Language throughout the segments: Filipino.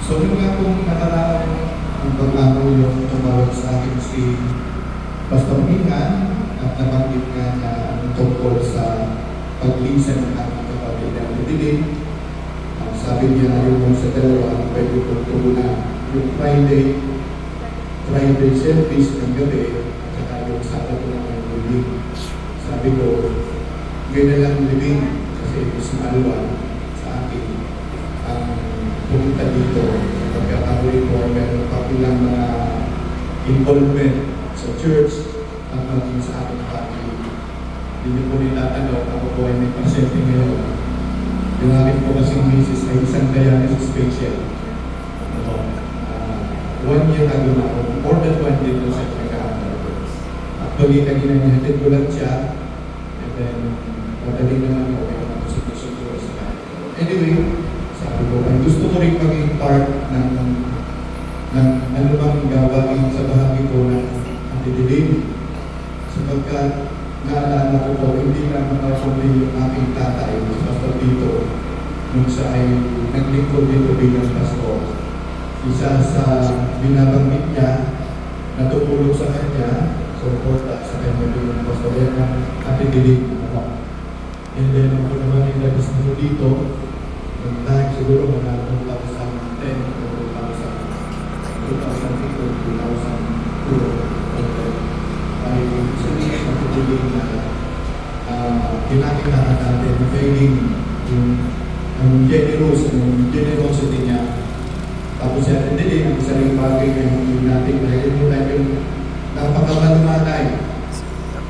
So, yung nga pong nakaraan ang pag-araw yung tumawag sa akin si Pastor Mingan at nabanggit nga na ang tungkol sa paglisan ng ating kapatid na didilim. Sabi niya yung sa dalawa, pwede kong tumunan yung Friday service ng gabi at saka yung Sabado na ng living. Sabi ko, ngayon na lang living kasi mas maluwag sa akin ang pumunta dito. Pagkakaroon ko, meron pa ilang mga involvement sa church at maging sa aking family. Hindi ko nitatanong, ako po ay may pasyente ngayon. Yung akin po kasing misis ay isang Dialysis special. 1 year ago na ako, more than 1 year na siya nag-aaral. Actually, naginanihatid ko lang siya, and then, madali naman ako yung nagsusunod sa kanya. Anyway, sabi ko, ay gusto ko rin maging part ng ano bang gawain sa bahagi ko ng antidilim. Sapagkat, naalala ko po, hindi lang makakundi yung aking tatay, si Pastor Dito, nung siya ay naglingkod dito bilang pastor. Isa sa binabanggit niya na tumulong sa kanya, suporta sa kanya bilang pastor ng antidilim. And then, ako naman yung labis nito dito, noong time siguro mga 2010, 2002, ay sabihin na patuloy na pinakita natin na failing yung generosity niya. Tapos yan, hindi ang isa rin bagay na hindi natin nakikita yung napakamalumanay.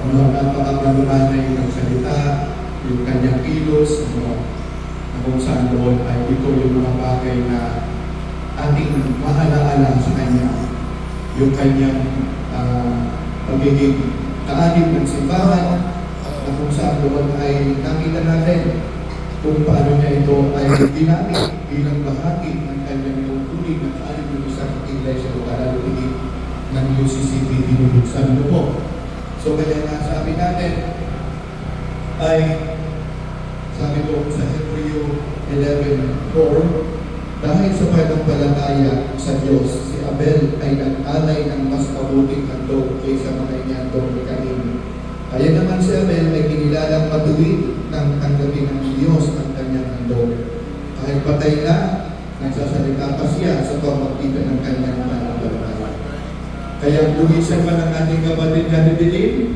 Napakamalumanay ng salita, yung kanyang kilos, na kung saan doon ay ito yung mga bagay na ating maalaala sa kanya. Yung kanyang pagiging kaalim ng simbahan, na kung saan doon ay nakita natin kung paano niya ito ay ginamit bilang bahagi ng kanyang tungkulin ng kaalim ng isang iglesia o lalo higit ng UCCP binubuksan mo po. So kaya nga sabi natin ay sabi ko sa Hebreo 11:4, dahil sa pananampalataya sa Diyos, si Abel ay nag-alay ng mas mabuting handog kaysa mga inyandog ni Cain. Kaya naman si Abel ay kinilalang matuwid ng tanggapin ng Diyos ang kanyang handog. Kahit patay na, nagsasalita pa siya sa pamagitan ng kanyang pananampalataya. Kaya lumisan pa ng ating kapatid na didilim,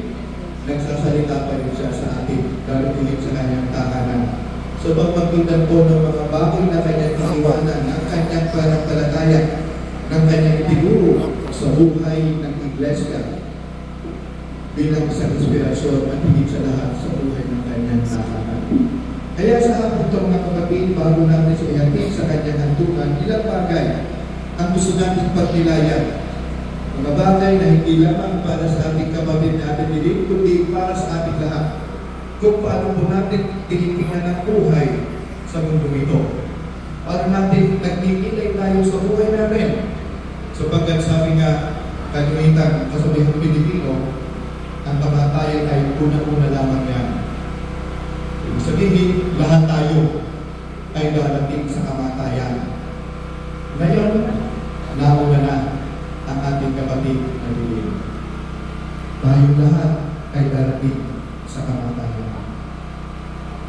nagsasalita pa rin siya sa atin, darating sa kanyang tahanan. So pagpagitan po ng mga bagay na kanyang iniwanan, ng kanyang pananampalataya, ng kanyang itinuro sa buhay ng iglesia, bilang isang inspirasyon at higit sa lahat sa buhay ng kanyang tahanan. Kaya sa hapon ito mga kapatid, bago natin sa ihatid sa kanyang hantungan, ilang bagay ang gusto natin pagnilayan. Mga bagay na hindi lamang para sa ating kapatid na ating dilim, kundi para sa ating lahat. Kung paano po natin tinitingnan ang buhay sa mundo ito. Paano natin nagninilay tayo sa buhay natin. Sapagkat sabi nga, kalimutan, kasabihang Pilipino, ang kamatayan ay una-una lamang yan. Ibig sabihin, lahat tayo ay darating sa kamatayan. Ngayon, nauna na ang ating kapatid na dilim. Tayong lahat ay darating sa kamatayan.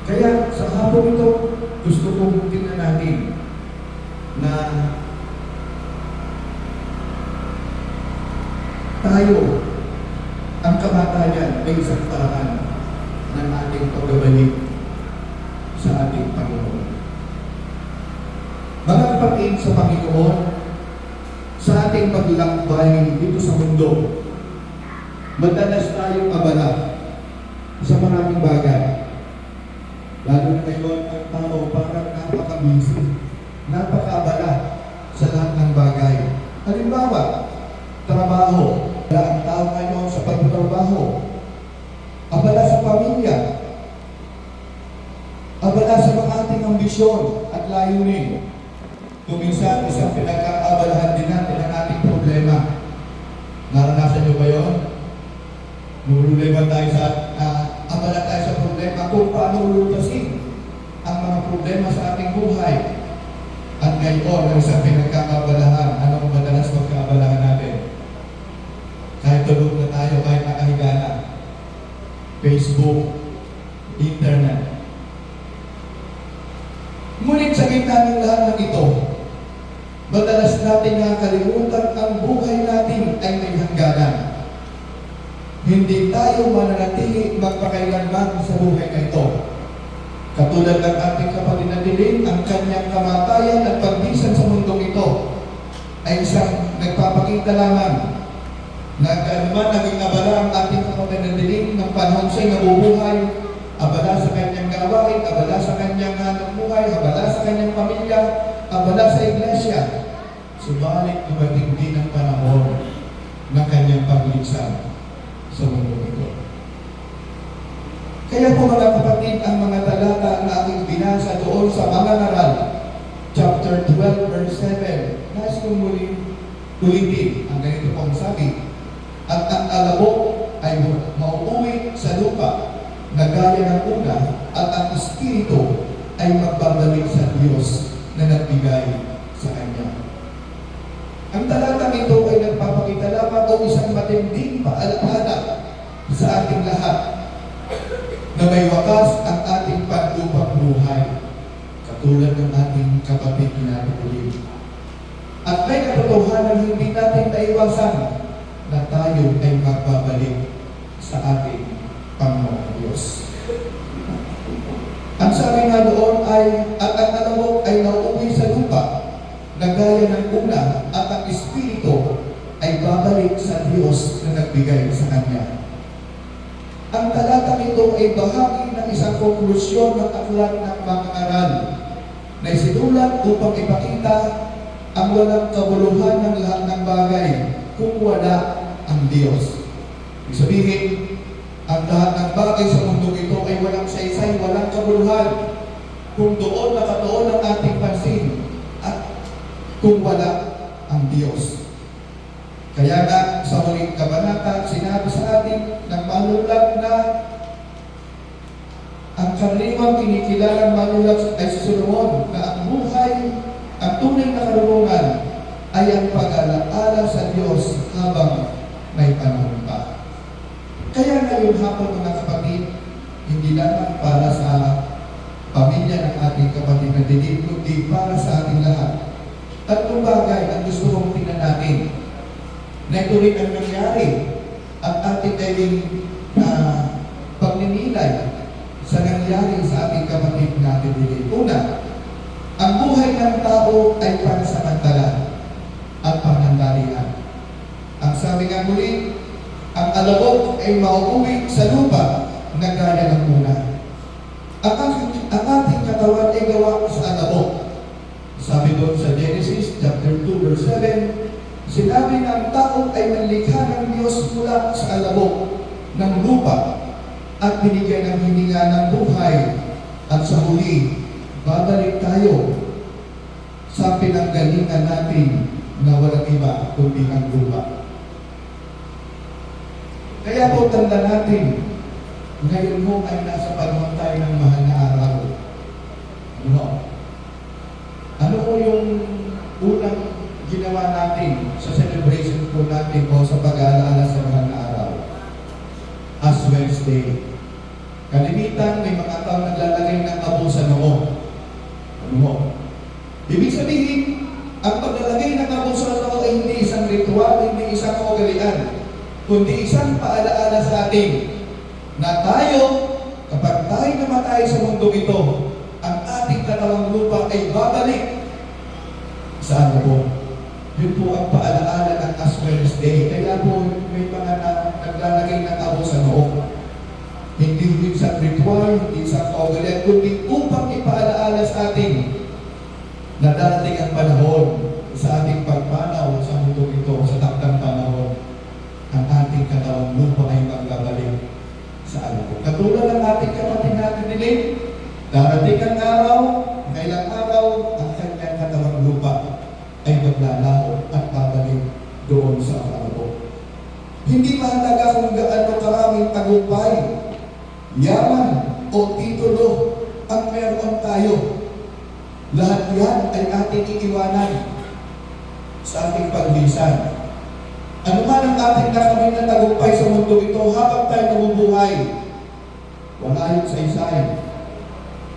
Kaya sa hapon ito, gusto kong tingnan natin na tayo, ang kamatayan ay isang paraan ng ating pagbabalik sa ating Panginoon. Mga kapatid sa Panginoon, sa ating paglakbay dito sa mundo, madalas tayong abala sa maraming bagay. Lalo na ngayon, ang tao parang napaka-busy, napaka-abala sa lahat ng bagay. Halimbawa, trabaho. Ang tao ngayon sa pagtatrabaho, abala sa pamilya, abala sa mga ating ambisyon at layunin. Kung minsan, isang pinag-aabalahan din natin ang ating problema. Naranasan niyo ba yun? Problema tayo sa abala tayo sa problema kung paano lutasin ang mga problema sa ating buhay. At ngayon, ang isang pinagkakaabalahan gitna ng lahat ng ito, madalas natin nakakalimutan ang buhay natin ay may hangganan. Hindi tayo mananatili magpakailanman sa buhay na ito. Katulad ng ating kapatid na Dilin, ang kanyang kamatayan at pagbisan sa mundong ito ay isang nagpapakita lamang na kailanman naging abala ang ating kapatid na Dilin ng panahon siya'y nabubuhay, abala sa kanyang gawain, abala sa kanyang hanap buhay, abala sa kanyang pamilya, abala sa iglesia. Subalit dumating din ang panahon ng kanyang paglisan sa mundo ito. Kaya po mga kapatid, ang mga talata na aking binasa doon sa mga ngaral, chapter 12, verse 7, nais kong muling ulitin ang ganito pong sabi, at ang alabok ay mauuwi sa lupa na gaya ng una, at ang espiritu ay magbabalik sa Diyos na nagbigay sa Kanya. Ang talatang ito ay nagpapakita lamang o isang matinding paalala sa ating lahat na may wakas ang ating panlupang buhay, katulad ng ating kapatid na Dilin. At may katotohanan hindi natin naiwasan na tayo ay magbabalik sa ating Panginoong Diyos. Ang sabi nga doon ay, at ang alabok ay nauuwi sa lupa na gaya ng una, at ang espiritu ay babalik sa Diyos na nagbigay sa Kanya. Ang talatang ito ay bahagi ng isang konklusyon ng aklat ng mga aral na isinulat upang ipakita ang walang kabuluhan ng lahat ng bagay kung wala ang Diyos. Ibig sabihin, ang lahat ng bagay sa mundo ito ay walang saysay, walang kabuluhan kung doon nakatuon ang ating pansin at kung wala ang Diyos. Kaya nga sa huling kabanata, sinabi sa atin ng manulat na ang karaniwang kinikilalang manulat ay si Solomon na ang buhay, ang tunay na karunungan ay ang pag-alaala sa Diyos habang may panahon pa. Kaya ngayong hapon mga kapatid, hindi lamang para sa pamilya ng ating kapatid na Dilin, kundi para sa ating lahat. Tatlong bagay ang gusto kong tingnan natin na ito rin ang nangyari at ating gawing pagninilay sa nangyari sa ating kapatid na Dilin. Una, ang buhay ng tao ay pansamantala at panandalian. Ang sabi nga muli, ang alabok ay mauuwi sa lupa na gaya ng una. Ang ating katawan ay gawa sa alabok. Sabi doon sa Genesis chapter 2 verse 7, sinabi na ang tao ay manlikha ng Diyos mula sa alabok ng lupa at binigay ng hininga ng buhay, at sa huli, babalik tayo sa pinanggalingan natin na walang iba kundi ang lupa. Kaya po tanda natin, ngayon mo ay nasa panahon tayo ng mahal na araw. Ano po yung unang ginawa natin sa celebration po natin o sa pag-aalala sa mahal na araw? As Wednesday. Kalimitan, may mga tao naglalagay ng abo sa noo. Ibig sabihin, ang paglalagay ng abo sa noo ay hindi isang ritual, hindi isang kaugalian, kundi isang paalaala sa atin na tayo, kapag tayo namatay sa mundo ito, ang ating katawang lupa ay babalik sa alabok. Yun po ang paalaala ng Ash Wednesday. Kaya po may mga naglalagay ng abo sa noo. Hindi isang ritual, hindi isang kaugalian, kundi upang ipaalaala sa atin na darating ang panahon sa ating pagpanaw sa mundo ito, sa takdang panahon, ang ating katawang lupa ay magbabalik sa alabok. Katulad ng ating kapatid natin Dilin, darating ang araw, kailang araw, ang kanyang katawang lupa ay maglalaho at babalik doon sa alabok. Hindi mahalaga kung gaano karaming tagumpay, yaman o titulo ang meron tayo. Lahat yan ay ating iiwanan sa ating paglisan. Ano man ang ating nakamit na tagumpay sa mundo ito habang tayo nabubuhay, wala yung saysay.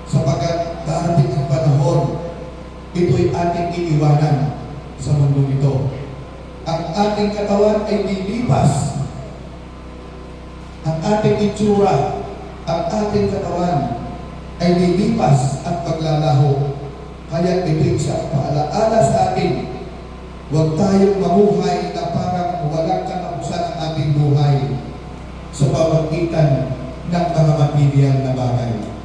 Sapagkat darating ang panahon ito'y ating iniwanan sa mundo ito. Ang ating katawan ay lilipas. Ang ating itsura, ang ating katawan ay lilipas at maglalaho. Kaya ito'y isang paalaala sa atin. Huwag tayong mamuhay na parang walang katapusan ang ating buhay sa pamagitan ng mga material na bagay.